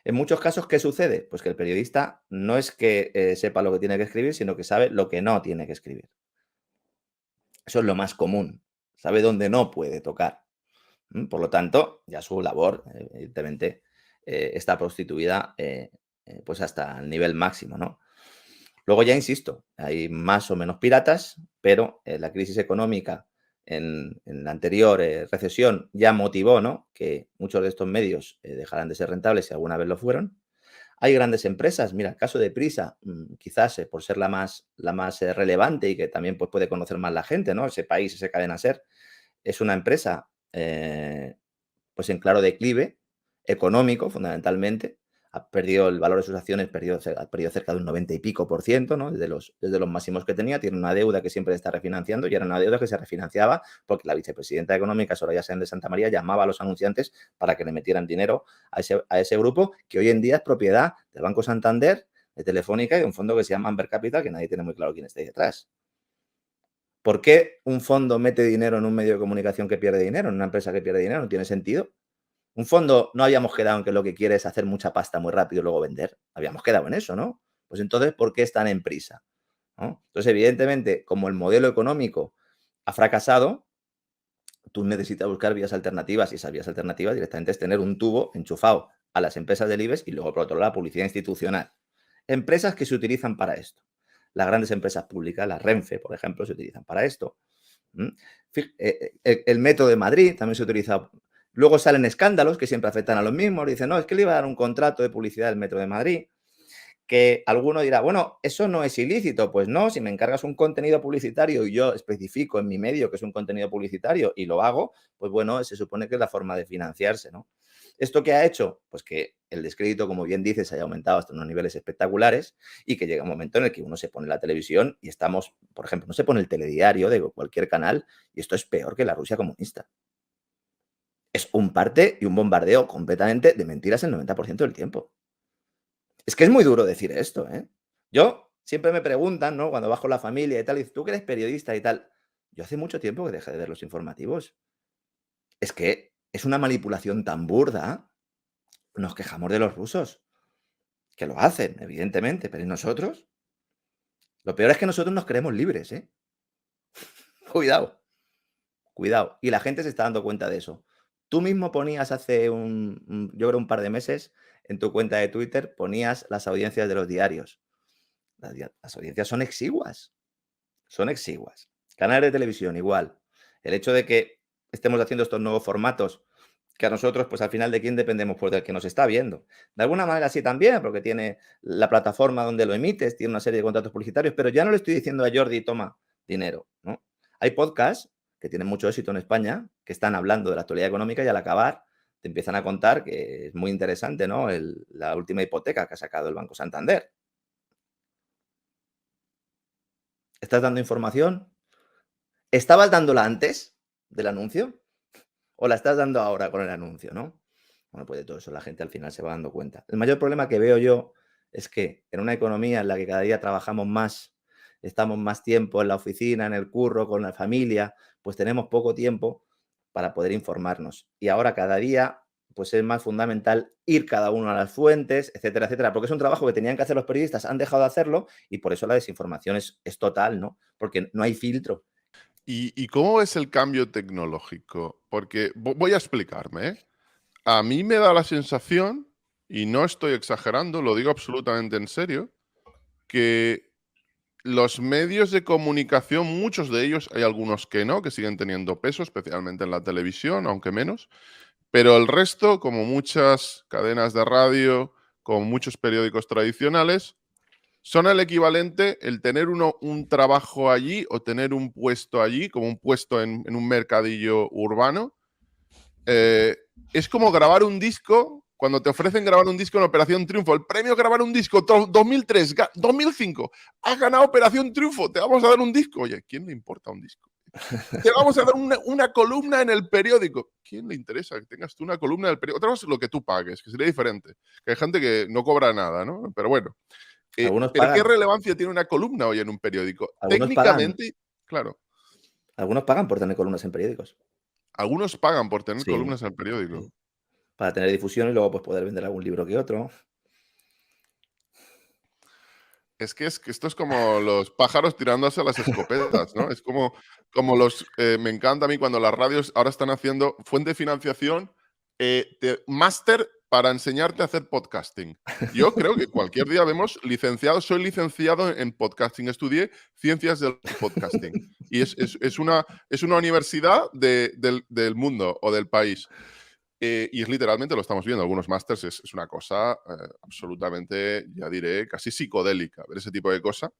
En muchos casos, ¿qué sucede? Pues que el periodista no es que sepa lo que tiene que escribir, sino que sabe lo que no tiene que escribir. Eso es lo más común. Sabe dónde no puede tocar. Por lo tanto, ya su labor, evidentemente, está prostituida pues hasta el nivel máximo, ¿no? Luego ya insisto, hay más o menos piratas, pero la crisis económica en la anterior recesión ya motivó, ¿no?, que muchos de estos medios dejaran de ser rentables si alguna vez lo fueron. Hay grandes empresas, mira, el caso de Prisa, quizás por ser la más relevante y que también pues, puede conocer más la gente, ¿no? Ese país, esa cadena SER, es una empresa pues en claro declive económico, fundamentalmente. Ha perdido el valor de sus acciones, ha perdido cerca de un 90 y pico por ciento, ¿no? Desde los máximos que tenía. Tiene una deuda que siempre está refinanciando y era una deuda que se refinanciaba porque la vicepresidenta económica, Soraya Sáenz de Santa María, llamaba a los anunciantes para que le metieran dinero a ese grupo que hoy en día es propiedad del Banco Santander, de Telefónica y de un fondo que se llama Amber Capital, que nadie tiene muy claro quién está ahí detrás. ¿Por qué un fondo mete dinero en un medio de comunicación que pierde dinero, en una empresa que pierde dinero? No tiene sentido. Un fondo, no habíamos quedado en que lo que quiere es hacer mucha pasta muy rápido y luego vender. Habíamos quedado en eso, ¿no? Pues entonces, ¿por qué están en prisa? ¿No? Entonces, evidentemente, como el modelo económico ha fracasado, tú necesitas buscar vías alternativas y esas vías alternativas directamente es tener un tubo enchufado a las empresas del IBEX y luego, por otro lado, la publicidad institucional. Empresas que se utilizan para esto. Las grandes empresas públicas, la Renfe, por ejemplo, se utilizan para esto. El Metro de Madrid también se utiliza. Luego salen escándalos que siempre afectan a los mismos. Dicen, no, es que le iba a dar un contrato de publicidad del Metro de Madrid. Que alguno dirá, bueno, eso no es ilícito. Pues no, si me encargas un contenido publicitario y yo especifico en mi medio que es un contenido publicitario y lo hago, pues bueno, se supone que es la forma de financiarse, ¿no? ¿Esto qué ha hecho? Pues que el descrédito, como bien dices, haya aumentado hasta unos niveles espectaculares y que llega un momento en el que uno se pone la televisión y estamos, por ejemplo, no se pone el telediario de cualquier canal y esto es peor que la Rusia comunista. Es un parte y un bombardeo completamente de mentiras el 90% del tiempo. Es que es muy duro decir esto, ¿eh? Yo siempre me preguntan, ¿no? Cuando bajo la familia y tal, y dices, tú que eres periodista y tal. Yo hace mucho tiempo que dejé de ver los informativos. Es que es una manipulación tan burda. Nos quejamos de los rusos, que lo hacen, evidentemente, pero ¿y nosotros? Lo peor es que nosotros nos creemos libres, ¿eh? Cuidado, cuidado. Y la gente se está dando cuenta de eso. Tú mismo ponías hace yo creo un par de meses, en tu cuenta de Twitter, ponías las audiencias de los diarios. Las audiencias son exiguas, son exiguas. Canales de televisión, igual. El hecho de que estemos haciendo estos nuevos formatos, que a nosotros, pues al final, ¿de quién dependemos? Pues del que nos está viendo. De alguna manera sí también, porque tiene la plataforma donde lo emites, tiene una serie de contratos publicitarios, pero ya no le estoy diciendo a Jordi, toma dinero, ¿no? Hay podcasts que tienen mucho éxito en España, que están hablando de la actualidad económica y al acabar te empiezan a contar que es muy interesante, ¿no? La última hipoteca que ha sacado el Banco Santander. ¿Estás dando información? ¿Estabas dándola antes del anuncio? ¿O la estás dando ahora con el anuncio, no? Bueno, pues de todo eso la gente al final se va dando cuenta. El mayor problema que veo yo es que en una economía en la que cada día trabajamos más, estamos más tiempo en la oficina, en el curro, con la familia, pues tenemos poco tiempo para poder informarnos. Y ahora cada día pues es más fundamental ir cada uno a las fuentes, etcétera, etcétera, porque es un trabajo que tenían que hacer los periodistas, han dejado de hacerlo y por eso la desinformación es total, ¿no? Porque no hay filtro. ¿Y cómo ves el cambio tecnológico? Porque voy a explicarme, ¿eh? A mí me da la sensación, y no estoy exagerando, lo digo absolutamente en serio, que los medios de comunicación, muchos de ellos, hay algunos que no, que siguen teniendo peso, especialmente en la televisión, aunque menos, pero el resto, como muchas cadenas de radio, como muchos periódicos tradicionales, son el equivalente, el tener un trabajo allí o tener un puesto allí, como un puesto en un mercadillo urbano. Es como grabar un disco, cuando te ofrecen grabar un disco en Operación Triunfo, el premio grabar un disco 2003, 2005, has ganado Operación Triunfo, te vamos a dar un disco. Oye, ¿quién le importa un disco? Te vamos a dar una columna en el periódico. ¿Quién le interesa que tengas tú una columna en el periódico? Otra cosa es lo que tú pagues, que sería diferente. Que hay gente que no cobra nada, ¿no? Pero bueno. Algunos ¿Pero qué pagan, relevancia tiene una columna hoy en un periódico? algunos pagan, Técnicamente, claro, algunos pagan por tener columnas en periódicos. algunos pagan por tener Sí, columnas en el periódico. sí. para tener difusión y luego pues poder vender algún libro que otro. Es que esto es como los pájaros tirándose a las escopetas, ¿no? Es como los... me encanta a mí cuando las radios ahora están haciendo fuente de financiación, máster para enseñarte a hacer podcasting. Yo creo que cualquier día vemos licenciados. Soy licenciado en podcasting, estudié ciencias del podcasting. Y es una universidad del mundo o del país. Y es literalmente, lo estamos viendo, algunos másters, es una cosa absolutamente, ya diré, casi psicodélica, ver ese tipo de cosa.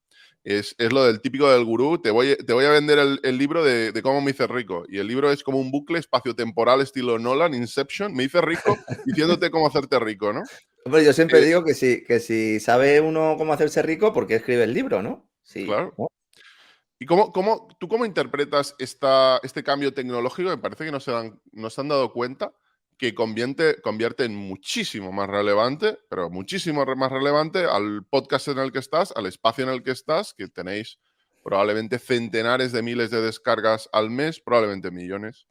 Es lo del típico del gurú, te voy a vender el libro de cómo me hice rico. Y el libro es como un bucle espaciotemporal estilo Nolan, Inception, me hice rico diciéndote cómo hacerte rico, ¿no? Hombre, yo siempre digo que si sabe uno cómo hacerse rico, ¿por qué escribe el libro, no? Sí, Claro. ¿no? ¿Y tú cómo interpretas este cambio tecnológico? Me parece que no se han dado cuenta que convierte en muchísimo más relevante, pero muchísimo más relevante al podcast en el que estás, al espacio en el que estás, que tenéis probablemente centenares de miles de descargas al mes, probablemente millones,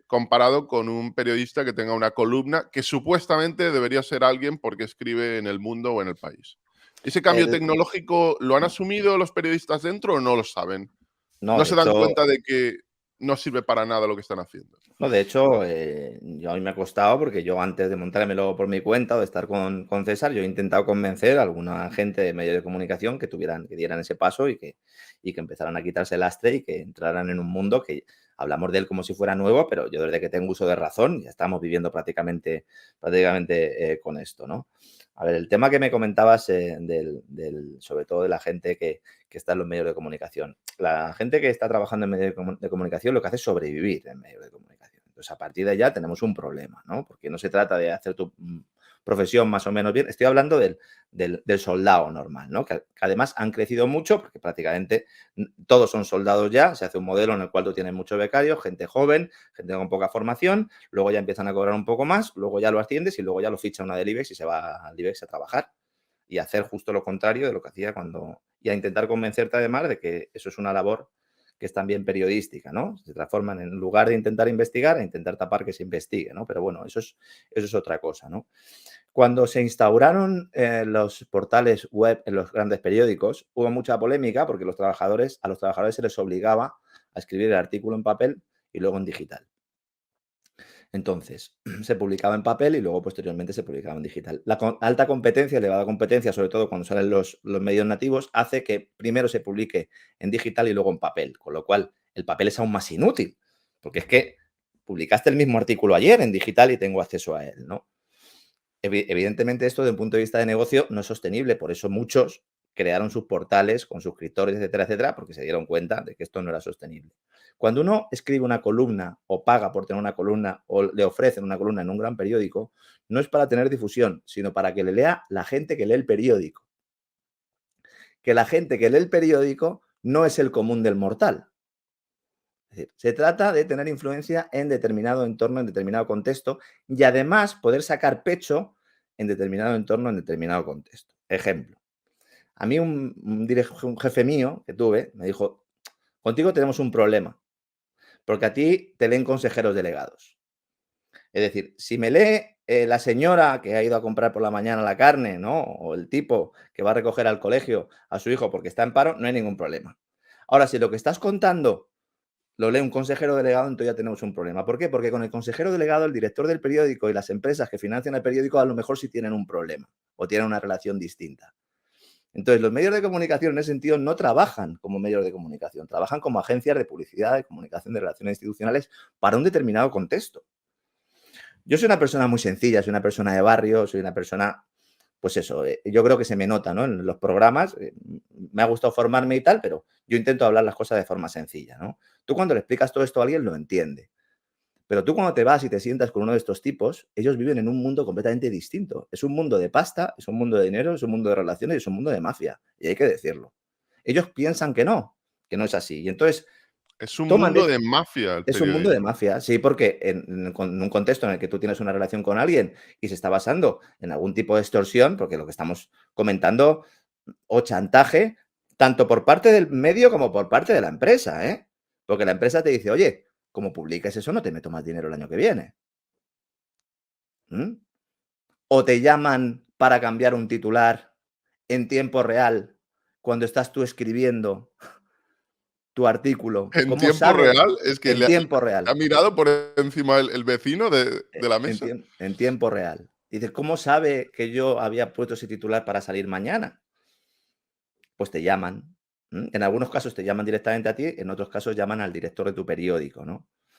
comparado con un periodista que tenga una columna que supuestamente debería ser alguien porque escribe en El Mundo o en El País. ¿Ese cambio El- tecnológico lo han asumido los periodistas dentro o no lo saben? no, ¿No de se dan hecho, cuenta de que no sirve para nada lo que están haciendo? no, de hecho, yo a mí me ha costado porque yo antes de montármelo por mi cuenta o de estar con César, yo he intentado convencer a alguna gente de medios de comunicación que dieran ese paso y que empezaran a quitarse el lastre y que entraran en un mundo que hablamos de él como si fuera nuevo, pero yo desde que tengo uso de razón ya estamos viviendo prácticamente con esto, ¿no? A ver, el tema que me comentabas sobre todo de la gente que está en los medios de comunicación. La gente que está trabajando en medios de comunicación lo que hace es sobrevivir en medios de comunicación. Entonces, a partir de allá tenemos un problema, ¿no? Porque no se trata de hacer tu profesión más o menos bien. Estoy hablando del soldado normal, ¿no? Que además han crecido mucho porque prácticamente todos son soldados ya. Se hace un modelo en el cual tú tienes muchos becarios, gente joven, gente con poca formación, luego ya empiezan a cobrar un poco más, luego ya lo asciendes y luego ya lo ficha una del IBEX y se va al IBEX a trabajar y hacer justo lo contrario de lo que hacía cuando... Y a intentar convencerte además de que eso es una labor que es también periodística, ¿no? Se transforman en lugar de intentar investigar, a intentar tapar que se investigue, ¿no? Pero bueno, eso es otra cosa, ¿no? Cuando se instauraron los portales web en los grandes periódicos, hubo mucha polémica porque a los trabajadores se les obligaba a escribir el artículo en papel y luego en digital. Entonces, se publicaba en papel y luego posteriormente se publicaba en digital. La alta competencia, elevada competencia, sobre todo cuando salen los medios nativos, hace que primero se publique en digital y luego en papel, con lo cual el papel es aún más inútil, porque es que publicaste el mismo artículo ayer en digital y tengo acceso a él, ¿no? Evidentemente esto desde un punto de vista de negocio no es sostenible, por eso muchos crearon sus portales con suscriptores, etcétera, etcétera, porque se dieron cuenta de que esto no era sostenible. Cuando uno escribe una columna o paga por tener una columna o le ofrecen una columna en un gran periódico, no es para tener difusión, sino para que le lea la gente que lee el periódico. Que la gente que lee el periódico no es el común del mortal. Es decir, se trata de tener influencia en determinado entorno, en determinado contexto y además poder sacar pecho en determinado entorno, en determinado contexto. Ejemplo, a mí un jefe mío que tuve me dijo, contigo tenemos un problema, porque a ti te leen consejeros delegados. Es decir, si me lee la señora que ha ido a comprar por la mañana la carne, ¿no? O el tipo que va a recoger al colegio a su hijo porque está en paro, no hay ningún problema. Ahora, si lo que estás contando lo lee un consejero delegado, entonces ya tenemos un problema. ¿Por qué? Porque con el consejero delegado, el director del periódico y las empresas que financian el periódico a lo mejor sí tienen un problema o tienen una relación distinta. Entonces, los medios de comunicación en ese sentido no trabajan como medios de comunicación, trabajan como agencias de publicidad, de comunicación, de relaciones institucionales para un determinado contexto. Yo soy una persona muy sencilla, soy una persona de barrio, soy una persona, pues eso, yo creo que se me nota, ¿no? En los programas, me ha gustado formarme y tal, pero yo intento hablar las cosas de forma sencilla, ¿no? Tú cuando le explicas todo esto a alguien lo entiende, pero tú cuando te vas y te sientas con uno de estos tipos, ellos viven en un mundo completamente distinto. Es un mundo de pasta, es un mundo de dinero, es un mundo de relaciones, es un mundo de mafia, y hay que decirlo. Ellos piensan que no es así. Y entonces Es un toman mundo de mafia el es un mundo de periodismo. mafia, sí, porque en un contexto en el que tú tienes una relación con alguien y se está basando en algún tipo de extorsión, porque lo que estamos comentando, o chantaje, tanto por parte del medio como por parte de la empresa, ¿eh? Porque la empresa te dice, oye, como publiques eso, no te meto más dinero el año que viene. ¿Mm? O te llaman para cambiar un titular en tiempo real cuando estás tú escribiendo tu artículo. En ¿Cómo tiempo sabe? real, es que En tiempo ha real. mirado por encima el vecino de la mesa. En tiempo real. Dices, ¿cómo sabe que yo había puesto ese titular para salir mañana? Pues te llaman. En algunos casos te llaman directamente a ti, en otros casos llaman al director de tu periódico, ¿no?